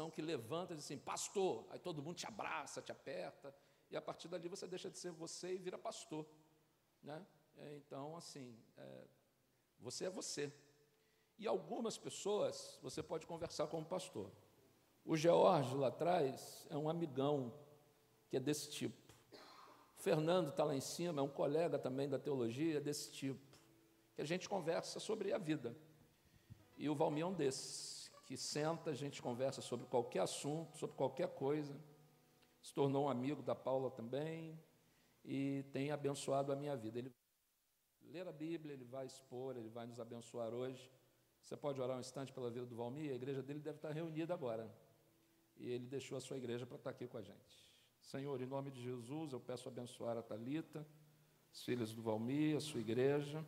situação que levanta e diz assim, pastor, aí todo mundo te abraça, te aperta, e a partir dali você deixa de ser você e vira pastor, né? Então, assim, você é você. E algumas pessoas você pode conversar como pastor. O George, lá atrás, é um amigão que é desse tipo. O Fernando está lá em cima, é um colega também da teologia, é desse tipo, que a gente conversa sobre a vida. E o Valmir é um desses, que senta, a gente conversa sobre qualquer assunto, sobre qualquer coisa. Se tornou um amigo da Paula também e tem abençoado a minha vida. Ele vai ler a Bíblia, ele vai expor, ele vai nos abençoar hoje. Você pode orar um instante pela vida do Valmir? A igreja dele deve estar reunida agora. E ele deixou a sua igreja para estar aqui com a gente. Senhor, em nome de Jesus, eu peço abençoar a Thalita, as filhas do Valmir, a sua igreja,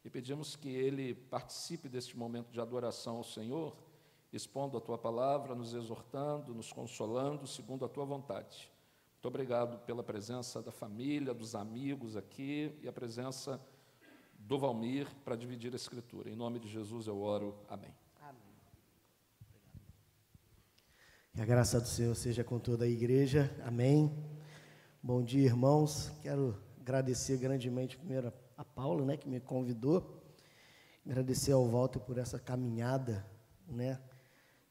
e pedimos que ele participe deste momento de adoração ao Senhor, expondo a Tua palavra, nos exortando, nos consolando, segundo a Tua vontade. Muito obrigado pela presença da família, dos amigos aqui, e a presença do Valmir para dividir a Escritura. Em nome de Jesus eu oro. Amém. Amém. Que a graça do Senhor seja com toda a igreja. Amém. Bom dia, irmãos. Quero agradecer grandemente primeiro a Paula, né, que me convidou. Agradecer ao Walter por essa caminhada, né,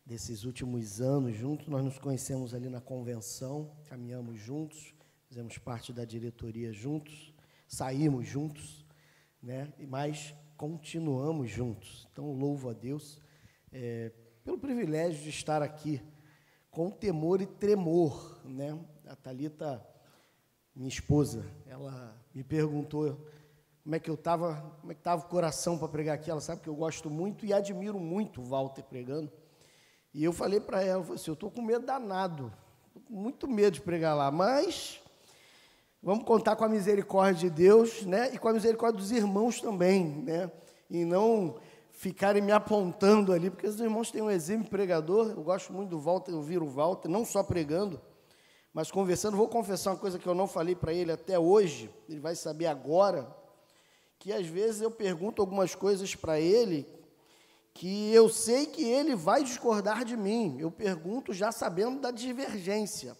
desses últimos anos juntos. Nós nos conhecemos ali na convenção, caminhamos juntos, fizemos parte da diretoria juntos, saímos juntos, né, mas continuamos juntos. Então, louvo a Deus pelo privilégio de estar aqui com temor e tremor, né? A Thalita, minha esposa, ela me perguntou como é que estava o coração para pregar aqui. Ela sabe que eu gosto muito e admiro muito o Walter pregando. E eu falei para ela, eu estou com medo danado, estou com muito medo de pregar lá, mas vamos contar com a misericórdia de Deus, né, e com a misericórdia dos irmãos também, né, e não ficarem me apontando ali, porque os irmãos têm um exímio pregador. Eu gosto muito do Walter, ouvir o Walter, não só pregando, mas conversando. Vou confessar uma coisa que eu não falei para ele até hoje, ele vai saber agora, que às vezes eu pergunto algumas coisas para ele, que eu sei que ele vai discordar de mim, eu pergunto já sabendo da divergência,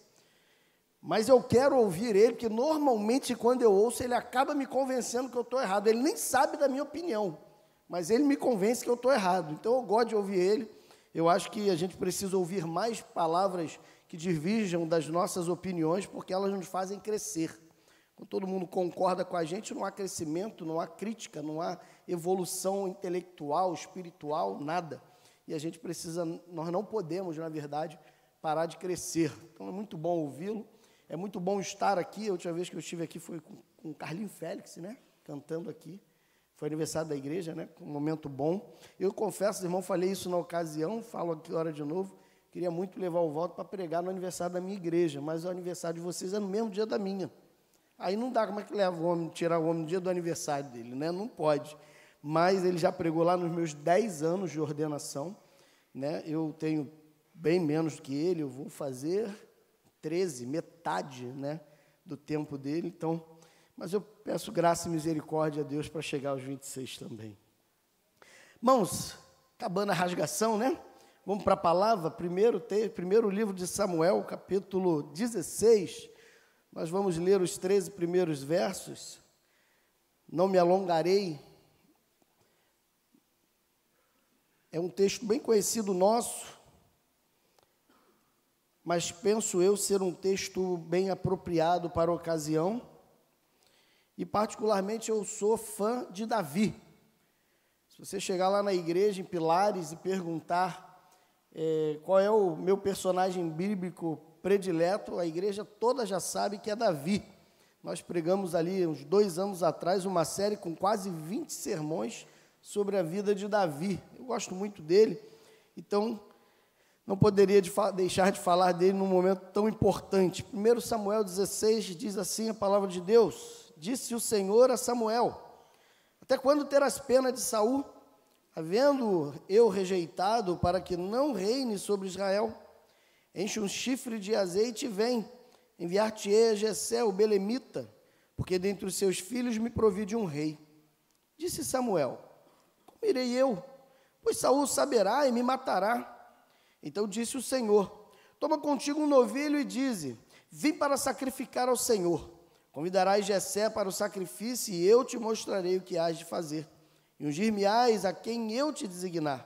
mas eu quero ouvir ele, porque normalmente quando eu ouço, ele acaba me convencendo que eu estou errado. Ele nem sabe da minha opinião, mas ele me convence que eu estou errado. Então eu gosto de ouvir ele. Eu acho que a gente precisa ouvir mais palavras que diverjam das nossas opiniões, porque elas nos fazem crescer. Quando todo mundo concorda com a gente, não há crescimento, não há crítica, não há evolução intelectual, espiritual, nada. E a gente precisa, nós não podemos, na verdade, parar de crescer. Então é muito bom ouvi-lo. É muito bom estar aqui. A última vez que eu estive aqui foi com o Carlinho Félix, né? Cantando aqui. Foi aniversário da igreja, né? Um momento bom. Eu confesso, irmão, falei isso na ocasião, falo aqui agora de novo. Queria muito levar o Walter para pregar no aniversário da minha igreja, mas o aniversário de vocês é no mesmo dia da minha. Aí não dá, como é que leva o homem, tirar o homem no dia do aniversário dele, né? Não pode. Mas ele já pregou lá nos meus 10 anos de ordenação, né? Eu tenho bem menos do que ele, eu vou fazer 13, metade, né, do tempo dele. Então, mas eu peço graça e misericórdia a Deus para chegar aos 26 também. Irmãos, acabando a rasgação, né? Vamos para a palavra, primeiro livro de Samuel, capítulo 16. Nós vamos ler os 13 primeiros versos. Não me alongarei. É um texto bem conhecido nosso, mas penso eu ser um texto bem apropriado para a ocasião. E particularmente eu sou fã de Davi. Se você chegar lá na igreja, em Pilares, e perguntar qual é o meu personagem bíblico predileto, a igreja toda já sabe que é Davi. Nós pregamos ali, uns 2 anos atrás, uma série com quase 20 sermões sobre a vida de Davi. Eu gosto muito dele, então não poderia deixar de falar dele num momento tão importante. 1 Samuel 16 diz assim a palavra de Deus: disse o Senhor a Samuel: até quando terás pena de Saul, havendo eu rejeitado, para que não reine sobre Israel? Enche um chifre de azeite e vem, enviar-te-ei a Jessé, o belemita, porque dentre os seus filhos me provide um rei. Disse Samuel: como irei eu? Pois Saul saberá e me matará. Então disse o Senhor: toma contigo um novilho e dize: vim para sacrificar ao Senhor. Convidarás Jessé para o sacrifício e eu te mostrarei o que hás de fazer. E ungir-me-ás a quem eu te designar.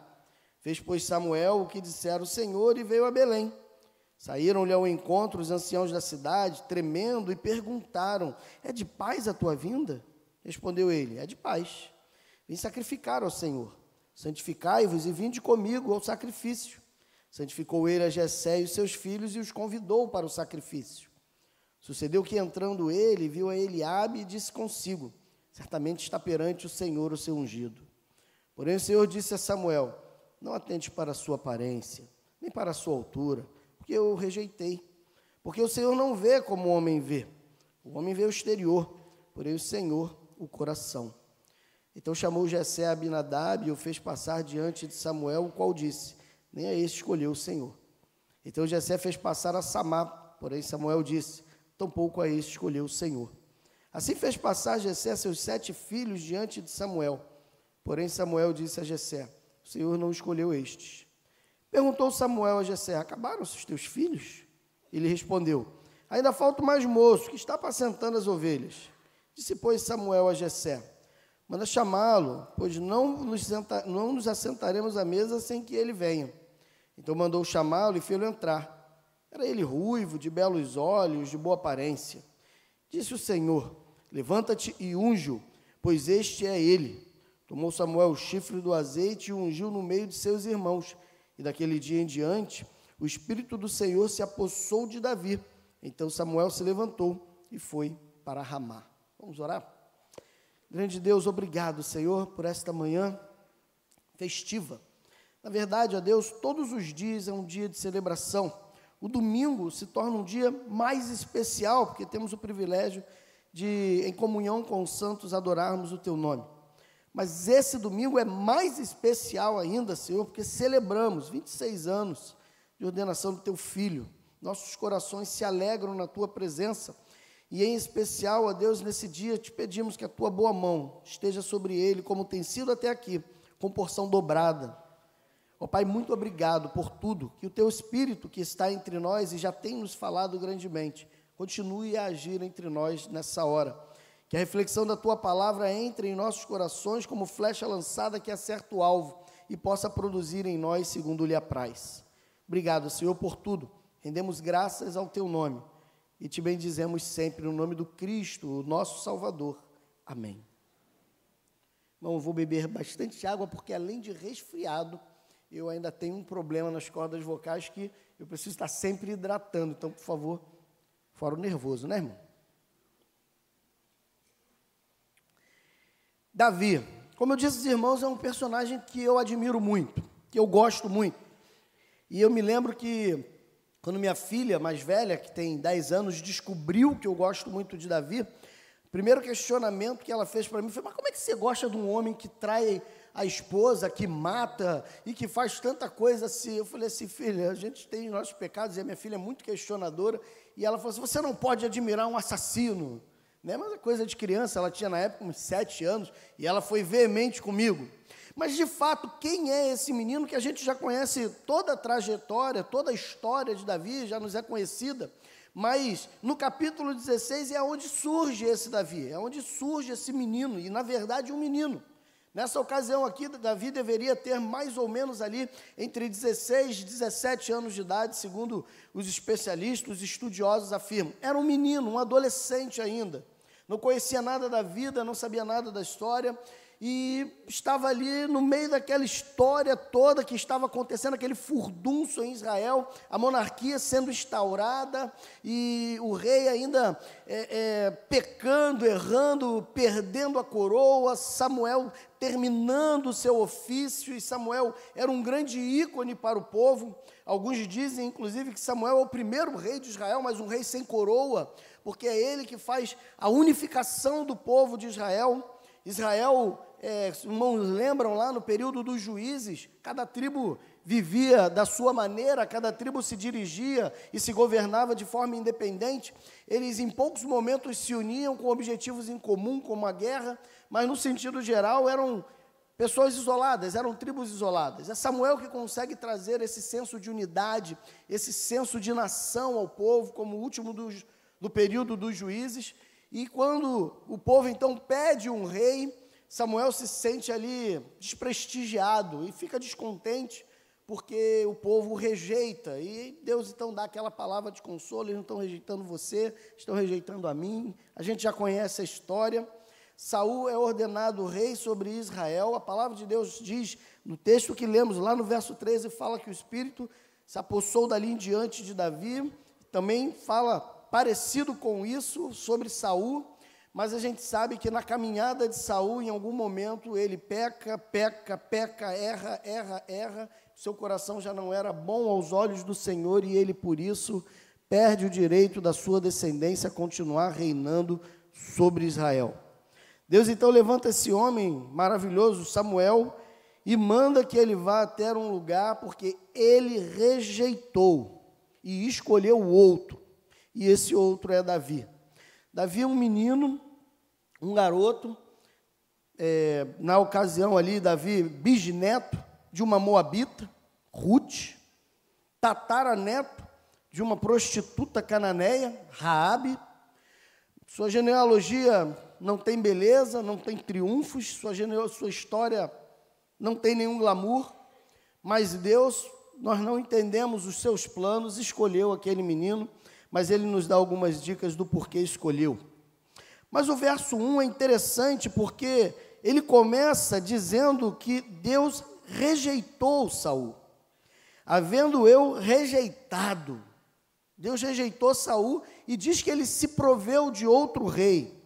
Fez, pois, Samuel o que dissera o Senhor e veio a Belém. Saíram-lhe ao encontro os anciãos da cidade, tremendo, e perguntaram: é de paz a tua vinda? Respondeu ele: é de paz. Vim sacrificar ao Senhor. Santificai-vos e vinde comigo ao sacrifício. Santificou ele a Jessé e os seus filhos e os convidou para o sacrifício. Sucedeu que, entrando ele, viu a Eliabe e disse consigo: certamente está perante o Senhor o seu ungido. Porém o Senhor disse a Samuel: não atente para a sua aparência, nem para a sua altura, porque eu o rejeitei. Porque o Senhor não vê como o homem vê. O homem vê o exterior, porém o Senhor o coração. Então chamou Jessé a Abinadab e o fez passar diante de Samuel, o qual disse: nem a este escolheu o Senhor. Então Jessé fez passar a Samá, porém Samuel disse: tampouco a este escolheu o Senhor. Assim fez passar Jessé seus 7 filhos diante de Samuel. Porém Samuel disse a Jessé: o Senhor não escolheu estes. Perguntou Samuel a Jessé: acabaram-se os teus filhos? Ele respondeu: ainda falta mais moço, que está apacentando as ovelhas. Disse, pois, Samuel a Jessé: manda chamá-lo, pois não nos assentaremos à mesa sem que ele venha. Então mandou chamá-lo e fê-lo entrar. Era ele ruivo, de belos olhos, de boa aparência. Disse o Senhor: levanta-te e unge-o, pois este é ele. Tomou Samuel o chifre do azeite e o ungiu no meio de seus irmãos. E daquele dia em diante, o Espírito do Senhor se apossou de Davi. Então Samuel se levantou e foi para Ramá. Vamos orar? Grande Deus, obrigado, Senhor, por esta manhã festiva. Na verdade, ó Deus, todos os dias é um dia de celebração. O domingo se torna um dia mais especial, porque temos o privilégio de, em comunhão com os santos, adorarmos o Teu nome. Mas esse domingo é mais especial ainda, Senhor, porque celebramos 26 anos de ordenação do Teu Filho. Nossos corações se alegram na Tua presença. E em especial, ó Deus, nesse dia te pedimos que a Tua boa mão esteja sobre ele, como tem sido até aqui, com porção dobrada. Ó Pai, muito obrigado por tudo, que o Teu Espírito que está entre nós e já tem nos falado grandemente, continue a agir entre nós nessa hora. Que a reflexão da Tua palavra entre em nossos corações como flecha lançada que acerta o alvo e possa produzir em nós segundo lhe apraz. Obrigado, Senhor, por tudo. Rendemos graças ao Teu nome. E te bendizemos sempre no nome do Cristo, o nosso Salvador. Amém. Bom, eu vou beber bastante água, porque além de resfriado, eu ainda tenho um problema nas cordas vocais que eu preciso estar sempre hidratando. Então, por favor, fora o nervoso, né, irmão? Davi, como eu disse aos irmãos, é um personagem que eu admiro muito, que eu gosto muito. E eu me lembro que quando minha filha mais velha, que tem 10 anos, descobriu que eu gosto muito de Davi, o primeiro questionamento que ela fez para mim foi: mas como é que você gosta de um homem que trai a esposa, que mata e que faz tanta coisa assim? Eu falei assim: filha, a gente tem nossos pecados, e a minha filha é muito questionadora, e ela falou assim: você não pode admirar um assassino, né? Mas é coisa de criança, ela tinha na época uns 7 anos, e ela foi veemente comigo. Mas, de fato, quem é esse menino que a gente já conhece toda a trajetória, toda a história de Davi, já nos é conhecida, mas no capítulo 16 é onde surge esse Davi, é onde surge esse menino, e na verdade um menino. Nessa ocasião aqui, Davi deveria ter mais ou menos ali entre 16 e 17 anos de idade, segundo os especialistas, os estudiosos afirmam. Era um menino, um adolescente ainda, não conhecia nada da vida, não sabia nada da história, e estava ali no meio daquela história toda que estava acontecendo, aquele furdunço em Israel, a monarquia sendo instaurada, e o rei ainda pecando, errando, perdendo a coroa, Samuel terminando o seu ofício, e Samuel era um grande ícone para o povo. Alguns dizem, inclusive, que Samuel é o primeiro rei de Israel, mas um rei sem coroa, porque é ele que faz a unificação do povo de Israel. Israel, irmãos, lembram lá no período dos juízes, cada tribo vivia da sua maneira, cada tribo se dirigia e se governava de forma independente. Eles em poucos momentos se uniam com objetivos em comum, como a guerra, mas no sentido geral eram pessoas isoladas, eram tribos isoladas. É Samuel que consegue trazer esse senso de unidade, esse senso de nação ao povo, como o último do período dos juízes. E quando o povo então pede um rei, Samuel se sente ali desprestigiado e fica descontente, porque o povo rejeita. E Deus então dá aquela palavra de consolo: eles não estão rejeitando você, estão rejeitando a mim. A gente já conhece a história. Saul é ordenado rei sobre Israel. A palavra de Deus diz, no texto que lemos, lá no verso 13, fala que o Espírito se apossou dali em diante de Davi. Também fala parecido com isso sobre Saul, mas a gente sabe que na caminhada de Saul, em algum momento, ele peca, erra. Seu coração já não era bom aos olhos do Senhor e ele, por isso, perde o direito da sua descendência a continuar reinando sobre Israel. Deus então levanta esse homem maravilhoso, Samuel, e manda que ele vá até um lugar, porque ele rejeitou e escolheu o outro, e esse outro é Davi. Davi é um menino, um garoto, na ocasião ali, Davi, bisneto de uma moabita, Ruth, tataraneto de uma prostituta cananeia, Raabe. Sua genealogia não tem beleza, não tem triunfos, sua história não tem nenhum glamour, mas Deus, nós não entendemos os seus planos, escolheu aquele menino, mas ele nos dá algumas dicas do porquê escolheu. Mas o verso 1 é interessante porque ele começa dizendo que Deus rejeitou Saul. Havendo eu rejeitado, Deus rejeitou Saul e diz que ele se proveu de outro rei.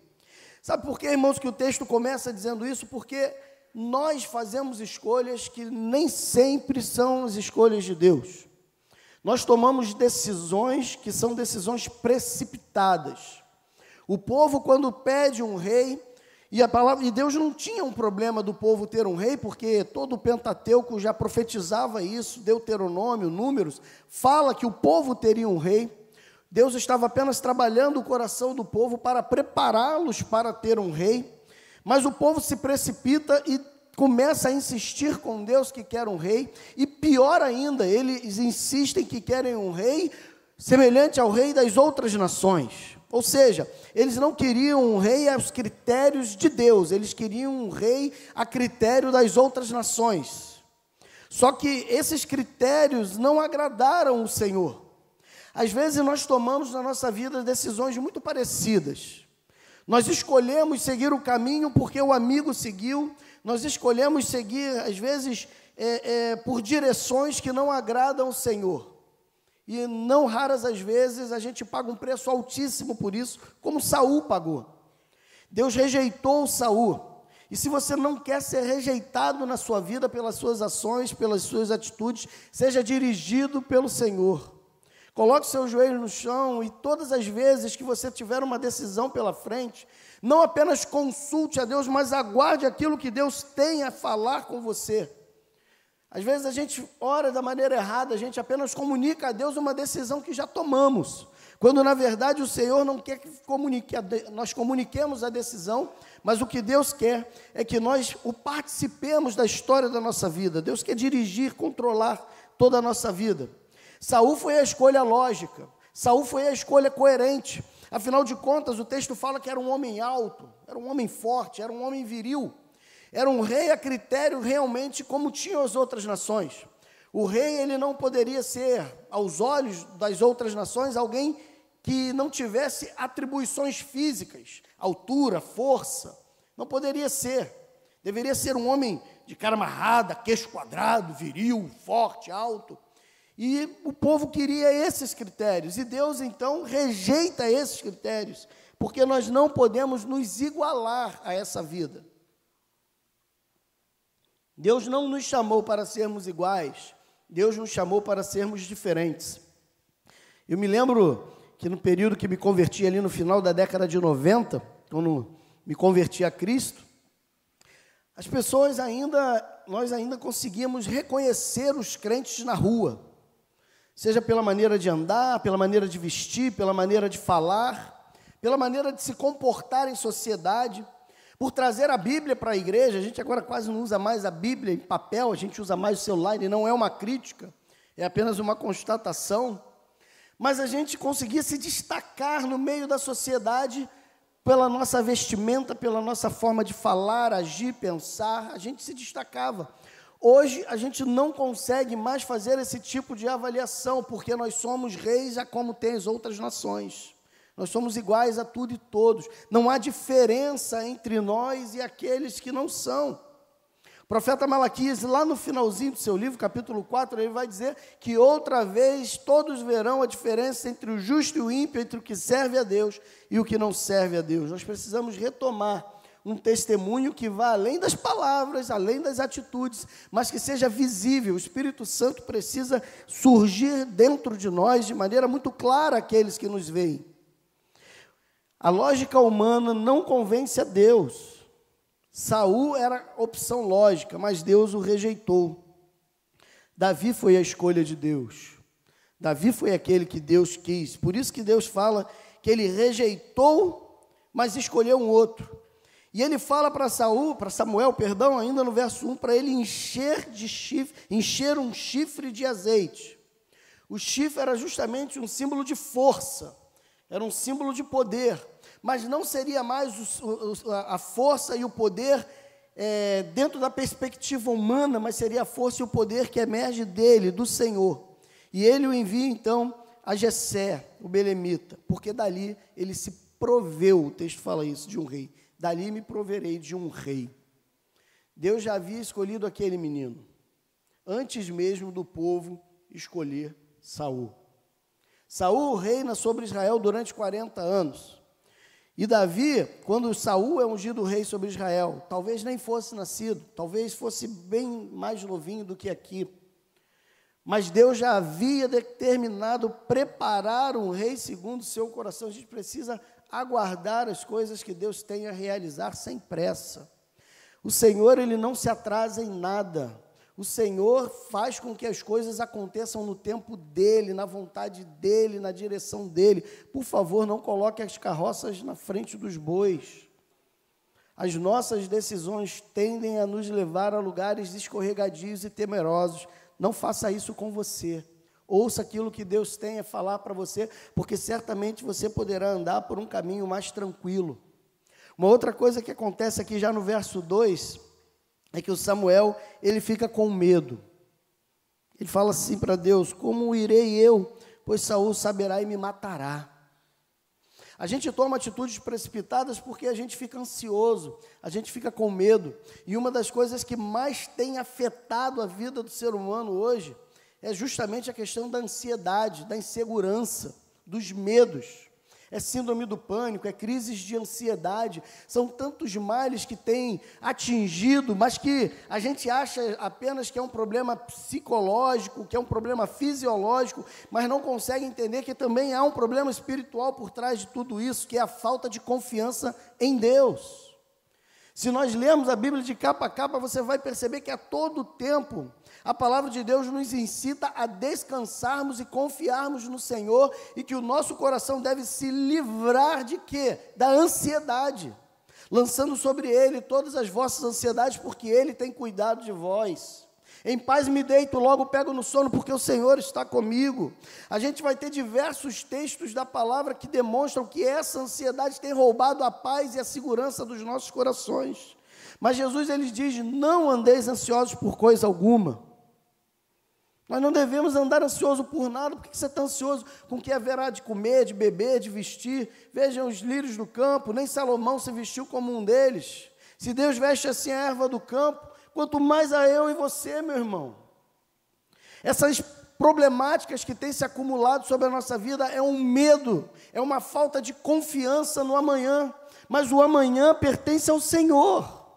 Sabe por quê, irmãos, que o texto começa dizendo isso? Porque nós fazemos escolhas que nem sempre são as escolhas de Deus. Nós tomamos decisões que são decisões precipitadas. O povo, quando pede um rei, e Deus não tinha um problema do povo ter um rei, porque todo o Pentateuco já profetizava isso, Deuteronômio, Números, fala que o povo teria um rei. Deus estava apenas trabalhando o coração do povo para prepará-los para ter um rei, mas o povo se precipita e começa a insistir com Deus que quer um rei, e pior ainda, eles insistem que querem um rei semelhante ao rei das outras nações. Ou seja, eles não queriam um rei aos critérios de Deus, eles queriam um rei a critério das outras nações. Só que esses critérios não agradaram o Senhor. Às vezes nós tomamos na nossa vida decisões muito parecidas. Nós escolhemos seguir o caminho porque o amigo seguiu, nós escolhemos seguir, às vezes, por direções que não agradam ao Senhor. E não raras as vezes a gente paga um preço altíssimo por isso, como Saul pagou. Deus rejeitou Saul. E se você não quer ser rejeitado na sua vida pelas suas ações, pelas suas atitudes, seja dirigido pelo Senhor. Coloque seu joelho no chão e todas as vezes que você tiver uma decisão pela frente, não apenas consulte a Deus, mas aguarde aquilo que Deus tem a falar com você. Às vezes a gente ora da maneira errada, a gente apenas comunica a Deus uma decisão que já tomamos, quando na verdade o Senhor não quer que nós comuniquemos a decisão, mas o que Deus quer é que nós participemos da história da nossa vida. Deus quer dirigir, controlar toda a nossa vida. Saul foi a escolha lógica, Saul foi a escolha coerente, afinal de contas o texto fala que era um homem alto, era um homem forte, era um homem viril. Era um rei a critério realmente como tinham as outras nações. O rei, ele não poderia ser, aos olhos das outras nações, alguém que não tivesse atribuições físicas, altura, força. Não poderia ser. Deveria ser um homem de cara amarrada, queixo quadrado, viril, forte, alto. E o povo queria esses critérios. E Deus, então, rejeita esses critérios, porque nós não podemos nos igualar a essa vida. Deus não nos chamou para sermos iguais, Deus nos chamou para sermos diferentes. Eu me lembro que no período que me converti ali no final da década de 90, quando me converti a Cristo, as pessoas nós ainda conseguíamos reconhecer os crentes na rua, seja pela maneira de andar, pela maneira de vestir, pela maneira de falar, pela maneira de se comportar em sociedade. por trazer a Bíblia para a igreja. A gente agora quase não usa mais a Bíblia em papel, a gente usa mais o celular, e não é uma crítica, é apenas uma constatação. Mas a gente conseguia se destacar no meio da sociedade pela nossa vestimenta, pela nossa forma de falar, agir, pensar, a gente se destacava. Hoje, a gente não consegue mais fazer esse tipo de avaliação, porque nós somos reis a como tem as outras nações. Nós somos iguais a tudo e todos. Não há diferença entre nós e aqueles que não são. O profeta Malaquias, lá no finalzinho do seu livro, capítulo 4, ele vai dizer que outra vez todos verão a diferença entre o justo e o ímpio, entre o que serve a Deus e o que não serve a Deus. Nós precisamos retomar um testemunho que vá além das palavras, além das atitudes, mas que seja visível. O Espírito Santo precisa surgir dentro de nós de maneira muito clara àqueles que nos veem. A lógica humana não convence a Deus. Saul era opção lógica, mas Deus o rejeitou. Davi foi a escolha de Deus. Davi foi aquele que Deus quis. Por isso que Deus fala que ele rejeitou, mas escolheu um outro. E ele fala para Samuel, ainda no verso 1, para ele encher um chifre de azeite. O chifre era justamente um símbolo de força, era um símbolo de poder, mas não seria mais a força e o poder dentro da perspectiva humana, mas seria a força e o poder que emerge dele, do Senhor. E ele o envia então a Jessé, o belemita, porque dali ele se proveu, o texto fala isso, de um rei. Dali me proverei de um rei. Deus já havia escolhido aquele menino, antes mesmo do povo escolher Saul. Saul reina sobre Israel durante 40 anos. E Davi, quando Saul é ungido rei sobre Israel, talvez nem fosse nascido, talvez fosse bem mais novinho do que aqui. Mas Deus já havia determinado preparar um rei segundo o seu coração. A gente precisa aguardar as coisas que Deus tem a realizar sem pressa. O Senhor, ele não se atrasa em nada. O Senhor faz com que as coisas aconteçam no tempo dEle, na vontade dEle, na direção dEle. Por favor, não coloque as carroças na frente dos bois. As nossas decisões tendem a nos levar a lugares escorregadios e temerosos. Não faça isso com você. Ouça aquilo que Deus tem a falar para você, porque certamente você poderá andar por um caminho mais tranquilo. Uma outra coisa que acontece aqui já no verso 2, é que o Samuel, ele fica com medo. Ele fala assim para Deus: como irei eu, pois Saul saberá e me matará. A gente toma atitudes precipitadas porque a gente fica ansioso, a gente fica com medo. E uma das coisas que mais tem afetado a vida do ser humano hoje é justamente a questão da ansiedade, da insegurança, dos medos. É síndrome do pânico, é crises de ansiedade. São tantos males que têm atingido, mas que a gente acha apenas que é um problema psicológico, que é um problema fisiológico, mas não consegue entender que também há um problema espiritual por trás de tudo isso, que é a falta de confiança em Deus. Se nós lermos a Bíblia de capa a capa, você vai perceber que a todo tempo a palavra de Deus nos incita a descansarmos e confiarmos no Senhor, e que o nosso coração deve se livrar de quê? Da ansiedade, lançando sobre Ele todas as vossas ansiedades, porque Ele tem cuidado de vós. Em paz me deito, logo pego no sono, porque o Senhor está comigo. A gente vai ter diversos textos da palavra que demonstram que essa ansiedade tem roubado a paz e a segurança dos nossos corações. Mas Jesus, ele diz: não andeis ansiosos por coisa alguma. Nós não devemos andar ansioso por nada. Por que você está ansioso com o que haverá de comer, de beber, de vestir? Vejam os lírios do campo, nem Salomão se vestiu como um deles. Se Deus veste assim a erva do campo, quanto mais a eu e você, meu irmão. Essas problemáticas que têm se acumulado sobre a nossa vida é um medo, é uma falta de confiança no amanhã. Mas o amanhã pertence ao Senhor.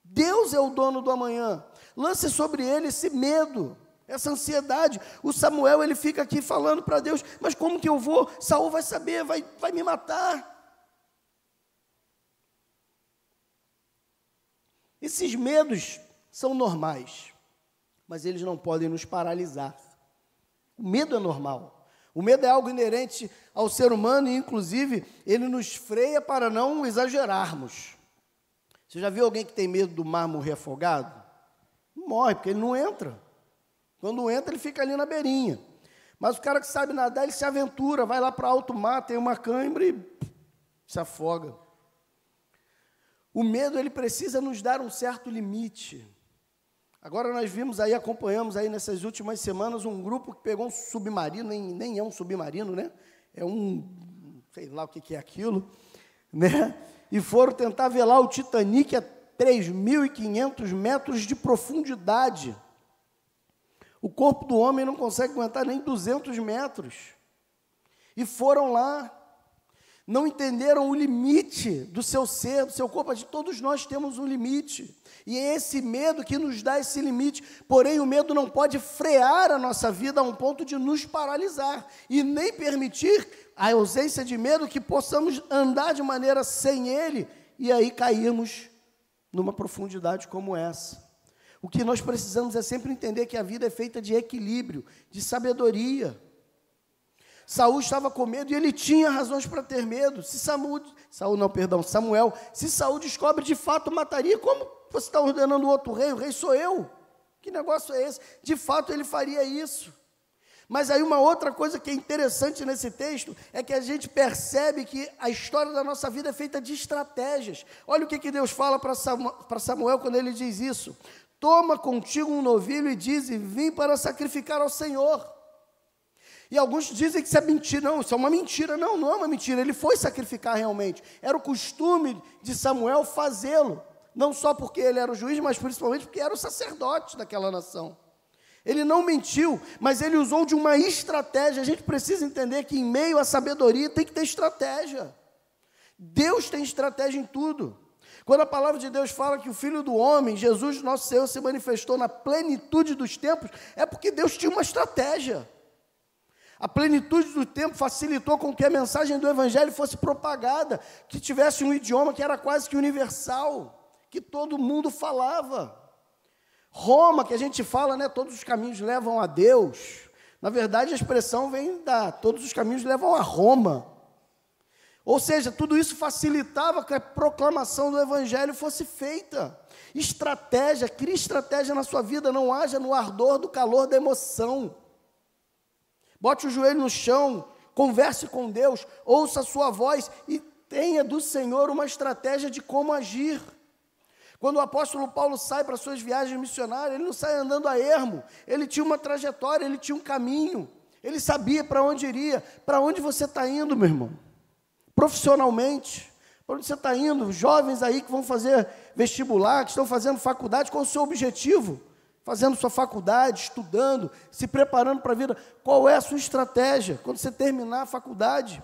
Deus é o dono do amanhã. Lance sobre ele esse medo, essa ansiedade. O Samuel, ele fica aqui falando para Deus: mas como que eu vou? Saul vai saber, vai me matar. Esses medos são normais, mas eles não podem nos paralisar. O medo é normal. O medo é algo inerente ao ser humano e, inclusive, ele nos freia para não exagerarmos. Você já viu alguém que tem medo do mar morrer afogado? Não morre, porque ele não entra. Quando entra, ele fica ali na beirinha. Mas o cara que sabe nadar, ele se aventura, vai lá para alto mar, tem uma cãibra e se afoga. O medo, ele precisa nos dar um certo limite. Agora nós vimos aí, acompanhamos aí nessas últimas semanas um grupo que pegou um submarino, nem é um submarino, né? É sei lá o que é aquilo, né? E foram tentar velar o Titanic a 3.500 metros de profundidade. O corpo do homem não consegue aguentar nem 200 metros. E foram lá, não entenderam o limite do seu ser, do seu corpo. Todos nós temos um limite. E é esse medo que nos dá esse limite. Porém, o medo não pode frear a nossa vida a um ponto de nos paralisar. E nem permitir a ausência de medo que possamos andar de maneira sem ele e aí cairmos numa profundidade como essa. O que nós precisamos é sempre entender que a vida é feita de equilíbrio, de sabedoria. Saul estava com medo e ele tinha razões para ter medo. Samuel, se Saul descobre de fato mataria, como você está ordenando outro rei? O rei sou eu. Que negócio é esse? De fato ele faria isso. Mas aí uma outra coisa que é interessante nesse texto é que a gente percebe que a história da nossa vida é feita de estratégias. Olha o que Deus fala para Samuel quando ele diz isso. Toma contigo um novilho e diz, vim para sacrificar ao Senhor. E alguns dizem que isso é mentira. Não, isso é uma mentira. Não, não é uma mentira. Ele foi sacrificar realmente. Era o costume de Samuel fazê-lo. Não só porque ele era o juiz, mas principalmente porque era o sacerdote daquela nação. Ele não mentiu, mas ele usou de uma estratégia. A gente precisa entender que em meio à sabedoria tem que ter estratégia. Deus tem estratégia em tudo. Quando a palavra de Deus fala que o Filho do Homem, Jesus, nosso Senhor, se manifestou na plenitude dos tempos, é porque Deus tinha uma estratégia. A plenitude do tempo facilitou com que a mensagem do Evangelho fosse propagada, que tivesse um idioma que era quase que universal, que todo mundo falava. Roma, que a gente fala, né, todos os caminhos levam a Deus. Na verdade, a expressão vem todos os caminhos levam a Roma. Ou seja, tudo isso facilitava que a proclamação do Evangelho fosse feita. Estratégia, crie estratégia na sua vida, não haja no ardor do calor da emoção. Bote o joelho no chão, converse com Deus, ouça a sua voz e tenha do Senhor uma estratégia de como agir. Quando o apóstolo Paulo sai para suas viagens missionárias, ele não sai andando a ermo, ele tinha uma trajetória, ele tinha um caminho, ele sabia para onde iria. Para onde você está indo, meu irmão? Profissionalmente, para onde você está indo? Jovens aí que vão fazer vestibular, que estão fazendo faculdade, qual é o seu objetivo? Fazendo sua faculdade, estudando, se preparando para a vida. Qual é a sua estratégia quando você terminar a faculdade?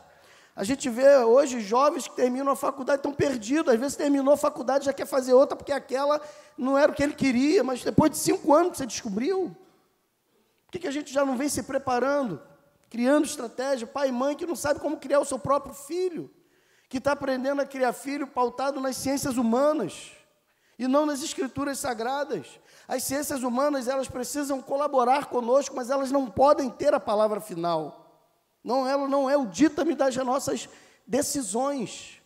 A gente vê hoje jovens que terminam a faculdade estão perdidos. Às vezes terminou a faculdade, já quer fazer outra, porque aquela não era o que ele queria, mas depois de 5 anos que você descobriu. Por que a gente já não vem se preparando, criando estratégia? Pai e mãe que não sabe como criar o seu próprio filho, que está aprendendo a criar filho pautado nas ciências humanas e não nas escrituras sagradas. As ciências humanas, elas precisam colaborar conosco, mas elas não podem ter a palavra final. Não, ela não é o dítame das nossas decisões.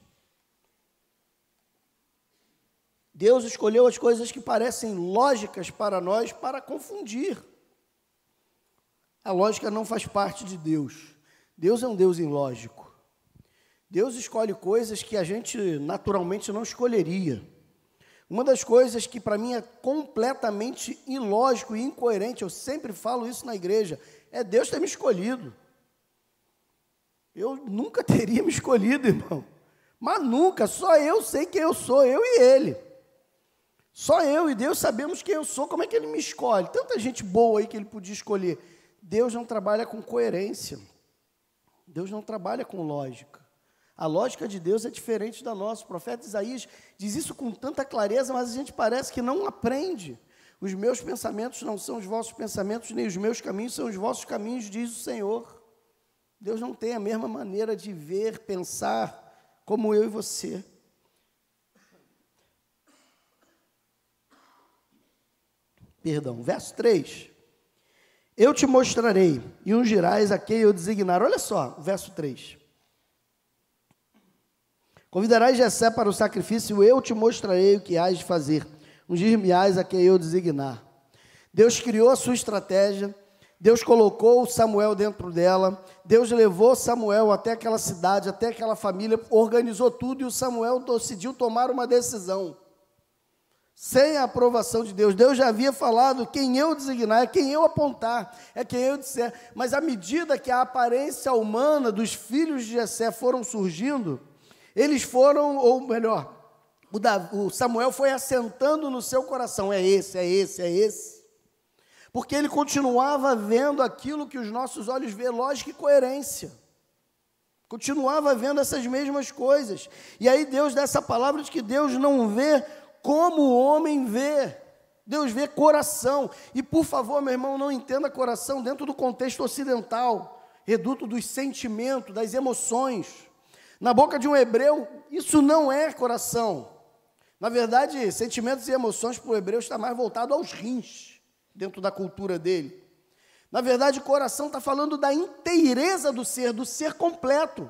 Deus escolheu as coisas que parecem lógicas para nós para confundir. A lógica não faz parte de Deus. Deus é um Deus ilógico. Deus escolhe coisas que a gente naturalmente não escolheria. Uma das coisas que para mim é completamente ilógico e incoerente, eu sempre falo isso na igreja, é Deus ter me escolhido. Eu nunca teria me escolhido, irmão. Mas nunca, só eu sei quem eu sou, eu e ele. Só eu e Deus sabemos quem eu sou, como é que ele me escolhe? Tanta gente boa aí que ele podia escolher. Deus não trabalha com coerência. Deus não trabalha com lógica. A lógica de Deus é diferente da nossa. O profeta Isaías diz isso com tanta clareza, mas a gente parece que não aprende. Os meus pensamentos não são os vossos pensamentos, nem os meus caminhos são os vossos caminhos, diz o Senhor. Deus não tem a mesma maneira de ver, pensar, como eu e você. Perdão, verso 3. Eu te mostrarei e ungirás a quem eu designar. Olha só, verso 3. Convidarás Jessé para o sacrifício, eu te mostrarei o que hás de fazer. Ungir-me-ás a quem eu designar. Deus criou a sua estratégia, Deus colocou Samuel dentro dela, Deus levou Samuel até aquela cidade, até aquela família, organizou tudo e o Samuel decidiu tomar uma decisão. Sem a aprovação de Deus. Deus já havia falado, quem eu designar, é quem eu apontar, é quem eu disser. Mas à medida que a aparência humana dos filhos de Jessé foram surgindo, eles foram, ou melhor, o Samuel foi assentando no seu coração, é esse, é esse, é esse. Porque ele continuava vendo aquilo que os nossos olhos vê, lógica e coerência. Continuava vendo essas mesmas coisas. E aí Deus dá essa palavra de que Deus não vê como o homem vê. Deus vê coração. E por favor, meu irmão, não entenda coração dentro do contexto ocidental, reduto dos sentimentos, das emoções. Na boca de um hebreu, isso não é coração. Na verdade, sentimentos e emoções para o hebreu está mais voltado aos rins, dentro da cultura dele. Na verdade, coração está falando da inteireza do ser completo.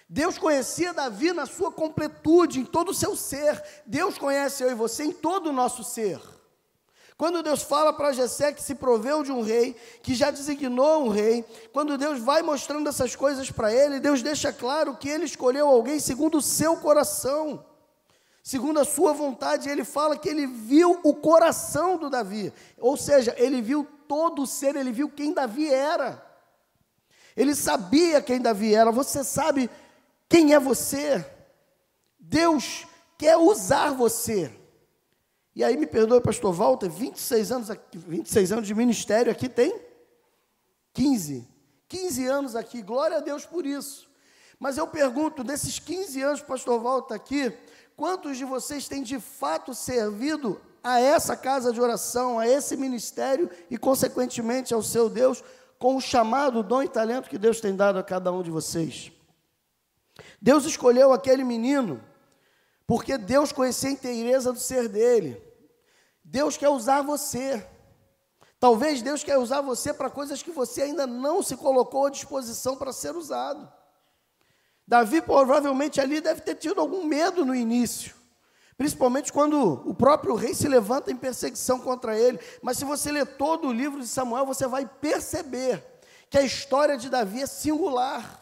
Deus conhecia Davi na sua completude, em todo o seu ser. Deus conhece eu e você em todo o nosso ser. Quando Deus fala para Jessé que se proveu de um rei, que já designou um rei, quando Deus vai mostrando essas coisas para ele, Deus deixa claro que ele escolheu alguém segundo o seu coração, segundo a sua vontade. Ele fala que ele viu o coração do Davi, ou seja, ele viu todo o ser, ele viu quem Davi era. Ele sabia quem Davi era. Você sabe quem é você? Deus quer usar você. E aí, me perdoe, pastor Walter, 26 anos de ministério aqui tem 15 anos aqui, glória a Deus por isso. Mas eu pergunto, desses 15 anos, pastor Walter aqui, quantos de vocês têm de fato servido a essa casa de oração, a esse ministério e, consequentemente, ao seu Deus, com o chamado, dom e talento que Deus tem dado a cada um de vocês? Deus escolheu aquele menino porque Deus conhecia a inteireza do ser dele. Deus quer usar você. Talvez Deus quer usar você para coisas que você ainda não se colocou à disposição para ser usado. Davi provavelmente ali deve ter tido algum medo no início, principalmente quando o próprio rei se levanta em perseguição contra ele. Mas se você ler todo o livro de Samuel, você vai perceber que a história de Davi é singular.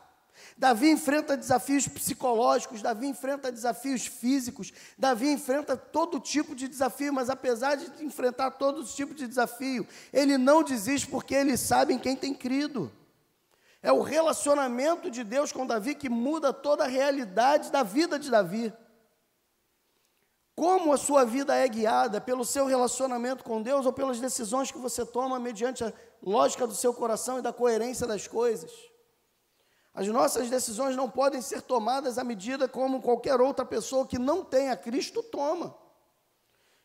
Davi enfrenta desafios psicológicos, Davi enfrenta desafios físicos, Davi enfrenta todo tipo de desafio, mas apesar de enfrentar todo tipo de desafio, ele não desiste porque ele sabe em quem tem crido. É o relacionamento de Deus com Davi que muda toda a realidade da vida de Davi. Como a sua vida é guiada pelo seu relacionamento com Deus ou pelas decisões que você toma mediante a lógica do seu coração e da coerência das coisas? As nossas decisões não podem ser tomadas à medida como qualquer outra pessoa que não tenha Cristo toma.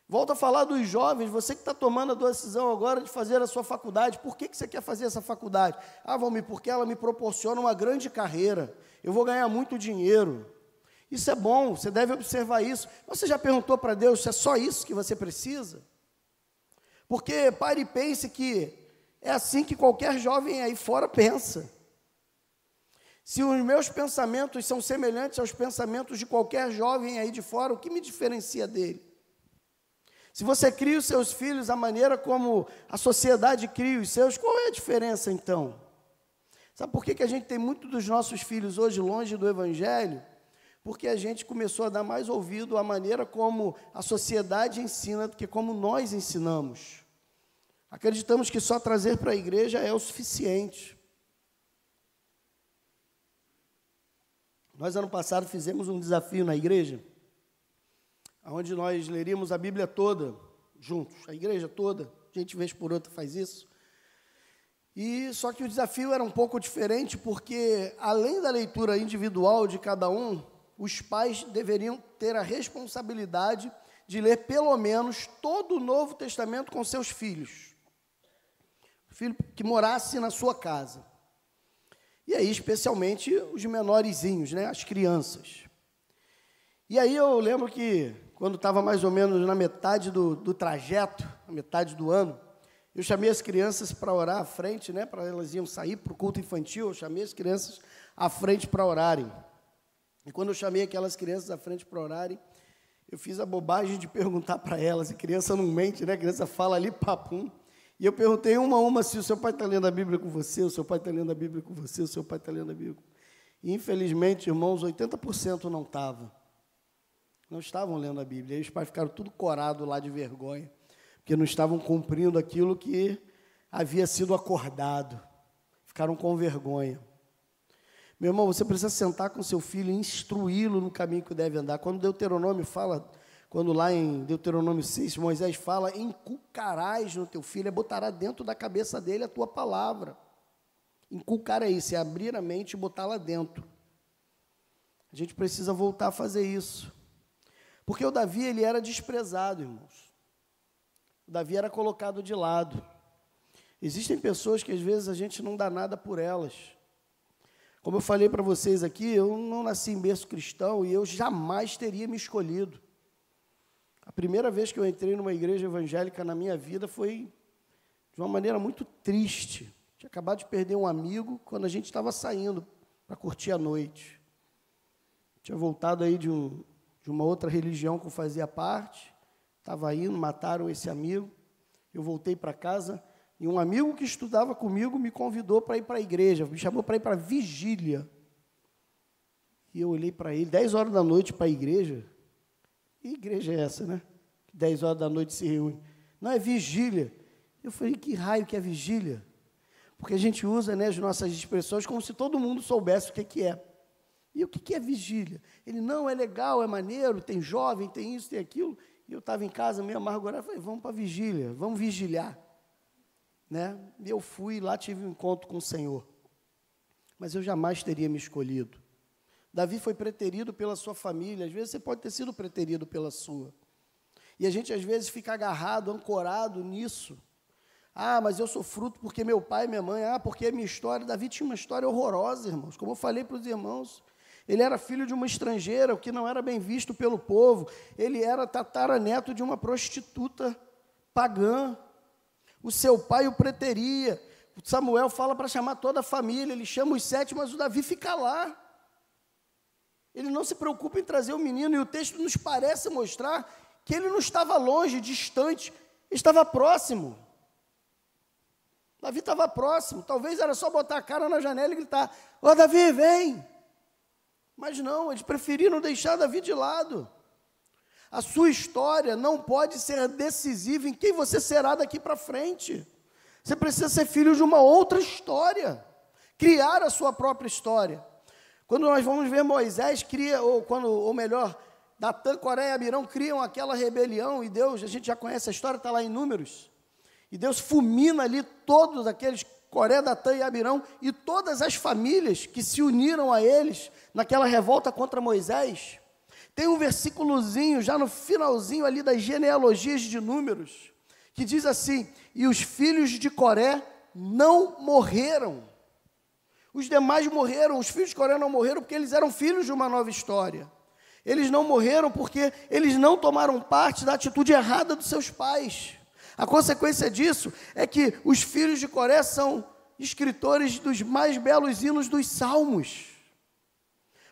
Volto a falar dos jovens, você que está tomando a decisão agora de fazer a sua faculdade. Por que você quer fazer essa faculdade? Valmir, porque ela me proporciona uma grande carreira, eu vou ganhar muito dinheiro. Isso é bom, você deve observar isso. Você já perguntou para Deus se é só isso que você precisa? Porque pare e pense que é assim que qualquer jovem aí fora pensa. Se os meus pensamentos são semelhantes aos pensamentos de qualquer jovem aí de fora, o que me diferencia dele? Se você cria os seus filhos da maneira como a sociedade cria os seus, qual é a diferença então? Sabe por que a gente tem muito dos nossos filhos hoje longe do Evangelho? Porque a gente começou a dar mais ouvido à maneira como a sociedade ensina do que como nós ensinamos. Acreditamos que só trazer para a igreja é o suficiente. Nós, ano passado, fizemos um desafio na igreja, onde nós leríamos a Bíblia toda, juntos, a igreja toda, a gente vez por outra faz isso. E só que o desafio era um pouco diferente, porque, além da leitura individual de cada um, os pais deveriam ter a responsabilidade de ler, pelo menos, todo o Novo Testamento com seus filhos. O filho que morasse na sua casa. E aí, especialmente, os menorzinhos, né, as crianças. E aí eu lembro que, quando estava mais ou menos na metade do trajeto, na metade do ano, eu chamei as crianças para orar à frente, né, para elas iam sair para o culto infantil, eu chamei as crianças à frente para orarem. E quando eu chamei aquelas crianças à frente para orarem, eu fiz a bobagem de perguntar para elas, a criança não mente, né? A criança fala ali, papum. E eu perguntei uma a uma se o seu pai está lendo a Bíblia com você, o seu pai está lendo a Bíblia com você, o seu pai está lendo a Bíblia. E, infelizmente, irmãos, 80% não estavam. Não estavam lendo a Bíblia. E os pais ficaram tudo corados lá de vergonha, porque não estavam cumprindo aquilo que havia sido acordado. Ficaram com vergonha. Meu irmão, você precisa sentar com seu filho e instruí-lo no caminho que deve andar. Quando Deuteronômio fala, quando lá em Deuteronômio 6, Moisés fala, inculcarás no teu filho, botará dentro da cabeça dele a tua palavra. Inculcar é isso, é abrir a mente e botar lá dentro. A gente precisa voltar a fazer isso. Porque o Davi, ele era desprezado, irmãos. O Davi era colocado de lado. Existem pessoas que às vezes a gente não dá nada por elas. Como eu falei para vocês aqui, eu não nasci em berço cristão e eu jamais teria me escolhido. A primeira vez que eu entrei numa igreja evangélica na minha vida foi de uma maneira muito triste. Tinha acabado de perder um amigo quando a gente estava saindo para curtir a noite. Tinha voltado aí de uma outra religião que eu fazia parte, estava indo, mataram esse amigo. Eu voltei para casa e um amigo que estudava comigo me convidou para ir para a igreja, me chamou para ir para a vigília. E eu olhei para ele, 10 horas da noite para a igreja. Que igreja é essa, né? 10 horas da noite se reúne. Não, é vigília. Eu falei, que raio que é vigília? Porque a gente usa, né, as nossas expressões como se todo mundo soubesse o que é. E o que é vigília? Ele, não, é legal, é maneiro, tem jovem, tem isso, tem aquilo. E eu estava em casa meio amargurado, falei, vamos para a vigília, vamos vigiliar. Né? E eu fui, lá tive um encontro com o Senhor. Mas eu jamais teria me escolhido. Davi foi preterido pela sua família, às vezes você pode ter sido preterido pela sua. E a gente às vezes fica agarrado, ancorado nisso. Ah, mas eu sou fruto porque meu pai e minha mãe, porque a minha história. Davi tinha uma história horrorosa, irmãos. Como eu falei para os irmãos, ele era filho de uma estrangeira, o que não era bem visto pelo povo. Ele era tataraneto de uma prostituta pagã. O seu pai o preteria. O Samuel fala para chamar toda a família, ele chama os 7, mas o Davi fica lá. Ele não se preocupa em trazer o menino, e o texto nos parece mostrar que ele não estava longe, distante, estava próximo. Davi estava próximo, talvez era só botar a cara na janela e gritar, ô Davi, vem! Mas não, eles preferiram deixar Davi de lado. A sua história não pode ser decisiva em quem você será daqui para frente. Você precisa ser filho de uma outra história, criar a sua própria história. Quando nós vamos ver Moisés cria, ou melhor, Datã, Coré e Abirão criam aquela rebelião, e Deus, a gente já conhece a história, está lá em Números, e Deus fulmina ali todos aqueles Coré, Datã e Abirão, e todas as famílias que se uniram a eles naquela revolta contra Moisés. Tem um versículozinho, já no finalzinho ali das genealogias de Números, que diz assim, e os filhos de Coré não morreram. Os demais morreram, os filhos de Coré não morreram porque eles eram filhos de uma nova história. Eles não morreram porque eles não tomaram parte da atitude errada dos seus pais. A consequência disso é que os filhos de Coré são escritores dos mais belos hinos dos salmos.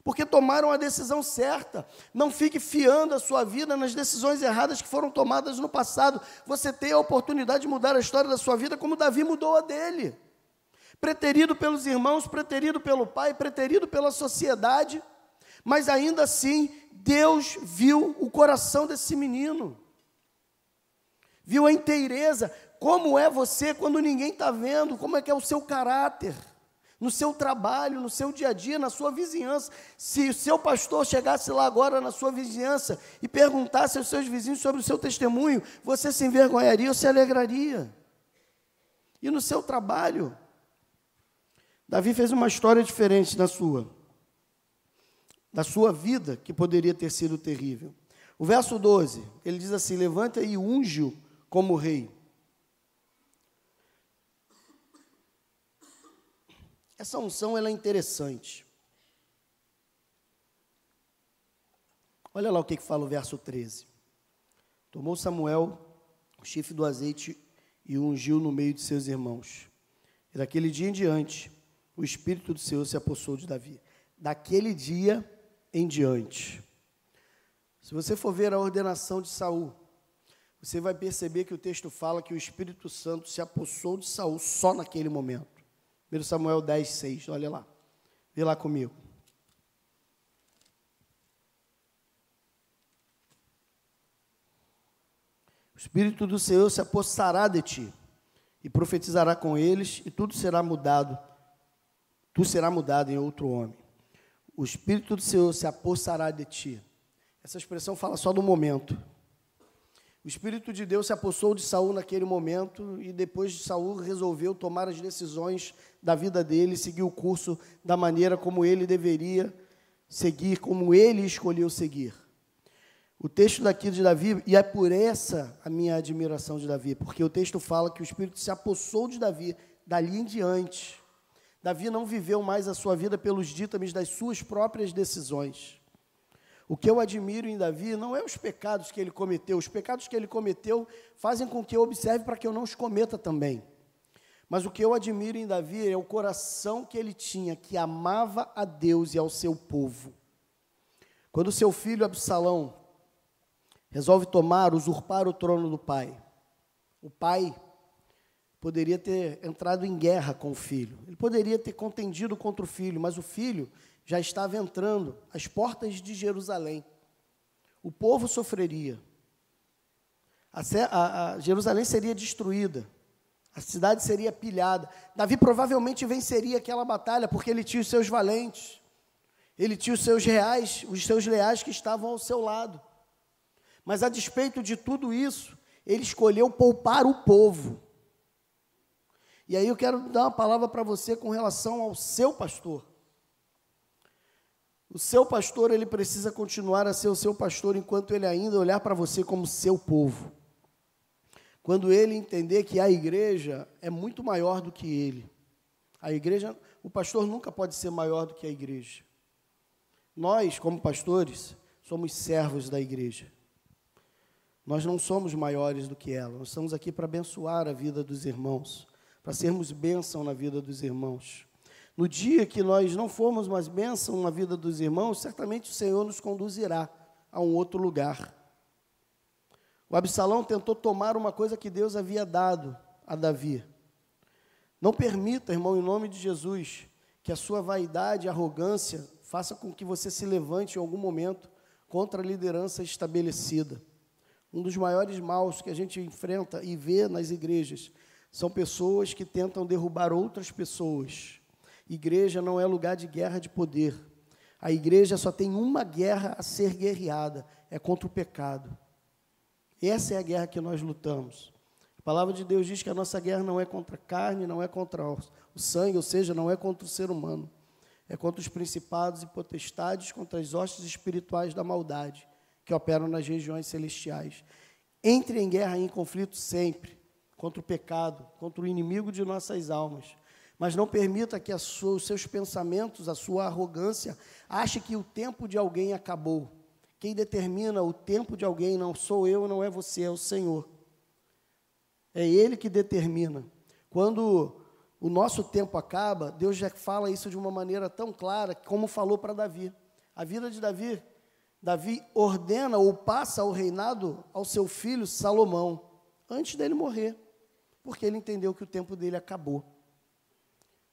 Porque tomaram a decisão certa. Não fique fiando a sua vida nas decisões erradas que foram tomadas no passado. Você tem a oportunidade de mudar a história da sua vida como Davi mudou a dele. Preterido pelos irmãos, preterido pelo pai, preterido pela sociedade, mas ainda assim, Deus viu o coração desse menino, viu a inteireza, como é você quando ninguém está vendo, como é que é o seu caráter, no seu trabalho, no seu dia a dia, na sua vizinhança. Se o seu pastor chegasse lá agora na sua vizinhança e perguntasse aos seus vizinhos sobre o seu testemunho, você se envergonharia ou se alegraria? E no seu trabalho, Davi fez uma história diferente da sua vida, que poderia ter sido terrível. O verso 12, ele diz assim, levanta e unge-o como rei. Essa unção, ela é interessante. Olha lá o que fala o verso 13. Tomou Samuel o chifre do azeite e o ungiu no meio de seus irmãos. E daquele dia em diante, o Espírito do Senhor se apossou de Davi. Daquele dia em diante. Se você for ver a ordenação de Saul, você vai perceber que o texto fala que o Espírito Santo se apossou de Saul só naquele momento. 1 Samuel 10, 6, olha lá. Vê lá comigo. O Espírito do Senhor se apossará de ti, e profetizará com eles, e tudo será mudado. Tu serás mudado em outro homem. O Espírito do Senhor se apossará de ti. Essa expressão fala só do momento. O Espírito de Deus se apossou de Saul naquele momento, e depois de Saul resolveu tomar as decisões da vida dele, seguir o curso da maneira como ele deveria seguir, como ele escolheu seguir. O texto daqui de Davi, e é por essa a minha admiração de Davi, porque o texto fala que o Espírito se apossou de Davi, dali em diante. Davi não viveu mais a sua vida pelos dítames das suas próprias decisões. O que eu admiro em Davi não é os pecados que ele cometeu. Os pecados que ele cometeu fazem com que eu observe para que eu não os cometa também. Mas o que eu admiro em Davi é o coração que ele tinha, que amava a Deus e ao seu povo. Quando seu filho Absalão resolve usurpar o trono do pai, o pai poderia ter entrado em guerra com o filho. Ele poderia ter contendido contra o filho, mas o filho já estava entrando às portas de Jerusalém. O povo sofreria. Jerusalém seria destruída. A cidade seria pilhada. Davi provavelmente venceria aquela batalha, porque ele tinha os seus valentes. Ele tinha os seus leais que estavam ao seu lado. Mas a despeito de tudo isso, ele escolheu poupar o povo. E aí eu quero dar uma palavra para você com relação ao seu pastor. O seu pastor, ele precisa continuar a ser o seu pastor enquanto ele ainda olhar para você como seu povo. Quando ele entender que a igreja é muito maior do que ele. A igreja, o pastor nunca pode ser maior do que a igreja. Nós, como pastores, somos servos da igreja. Nós não somos maiores do que ela. Nós estamos aqui para abençoar a vida dos irmãos, para sermos bênção na vida dos irmãos. No dia que nós não formos mais bênção na vida dos irmãos, certamente o Senhor nos conduzirá a um outro lugar. O Absalão tentou tomar uma coisa que Deus havia dado a Davi. Não permita, irmão, em nome de Jesus, que a sua vaidade e arrogância faça com que você se levante em algum momento contra a liderança estabelecida. Um dos maiores maus que a gente enfrenta e vê nas igrejas são pessoas que tentam derrubar outras pessoas. Igreja não é lugar de guerra de poder. A igreja só tem uma guerra a ser guerreada, é contra o pecado. Essa é a guerra que nós lutamos. A palavra de Deus diz que a nossa guerra não é contra a carne, não é contra o sangue, ou seja, não é contra o ser humano. É contra os principados e potestades, contra as hostes espirituais da maldade, que operam nas regiões celestiais. Entre em guerra e em conflito sempre, contra o pecado, contra o inimigo de nossas almas. Mas não permita que os seus pensamentos, a sua arrogância, ache que o tempo de alguém acabou. Quem determina o tempo de alguém não sou eu, não é você, é o Senhor. É Ele que determina. Quando o nosso tempo acaba, Deus já fala isso de uma maneira tão clara, como falou para Davi. A vida de Davi, Davi ordena ou passa o reinado ao seu filho Salomão, antes dele morrer, porque ele entendeu que o tempo dele acabou.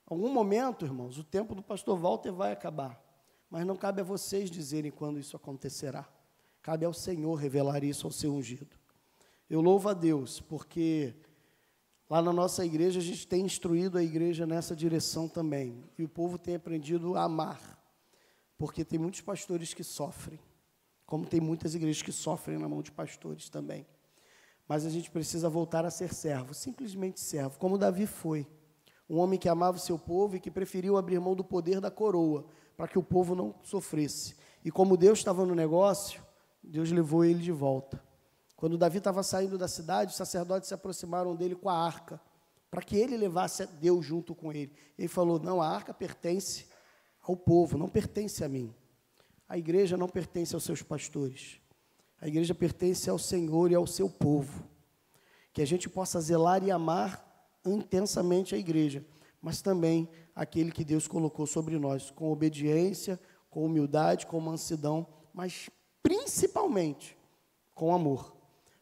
Em algum momento, irmãos, o tempo do pastor Walter vai acabar, mas não cabe a vocês dizerem quando isso acontecerá. Cabe ao Senhor revelar isso ao seu ungido. Eu louvo a Deus, porque lá na nossa igreja a gente tem instruído a igreja nessa direção também, e o povo tem aprendido a amar, porque tem muitos pastores que sofrem, como tem muitas igrejas que sofrem na mão de pastores também. Mas a gente precisa voltar a ser servo, simplesmente servo, como Davi foi. Um homem que amava o seu povo e que preferiu abrir mão do poder da coroa, para que o povo não sofresse. E como Deus estava no negócio, Deus levou ele de volta. Quando Davi estava saindo da cidade, os sacerdotes se aproximaram dele com a arca, para que ele levasse Deus junto com ele. Ele falou, não, a arca pertence ao povo, não pertence a mim. A igreja não pertence aos seus pastores. A igreja pertence ao Senhor e ao seu povo. Que a gente possa zelar e amar intensamente a igreja, mas também aquele que Deus colocou sobre nós, com obediência, com humildade, com mansidão, mas principalmente com amor.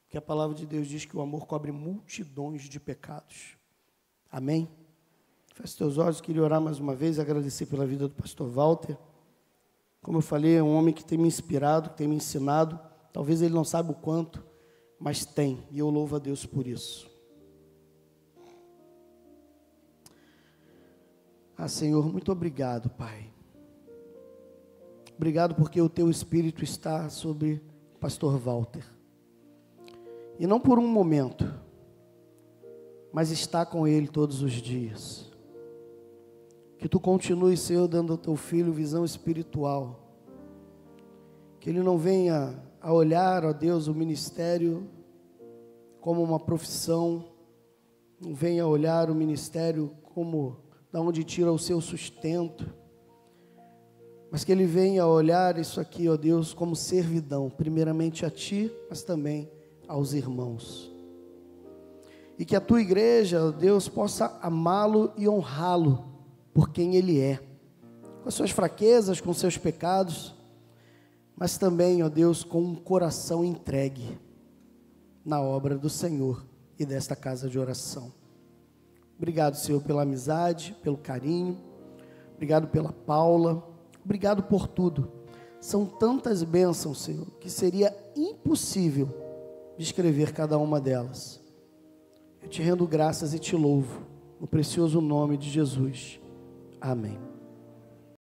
Porque a palavra de Deus diz que o amor cobre multidões de pecados. Amém? Feche teus olhos, queria orar mais uma vez, agradecer pela vida do pastor Walter. Como eu falei, é um homem que tem me inspirado, que tem me ensinado. Talvez ele não saiba o quanto, mas tem, e eu louvo a Deus por isso. Senhor, muito obrigado, Pai. Obrigado porque o Teu Espírito está sobre o pastor Walter. E não por um momento, mas está com ele todos os dias. Que Tu continue, Senhor, dando ao Teu filho visão espiritual. Que ele não venha a olhar, ó Deus, o ministério como uma profissão. Não venha a olhar o ministério como da onde tira o seu sustento. Mas que ele venha a olhar isso aqui, ó Deus, como servidão. Primeiramente a Ti, mas também aos irmãos. E que a Tua igreja, ó Deus, possa amá-lo e honrá-lo por quem ele é, com as suas fraquezas, com seus pecados, mas também, ó Deus, com um coração entregue na obra do Senhor e desta casa de oração. Obrigado, Senhor, pela amizade, pelo carinho, obrigado pela Paula, obrigado por tudo. São tantas bênçãos, Senhor, que seria impossível descrever cada uma delas. Eu te rendo graças e te louvo, no precioso nome de Jesus. Amém.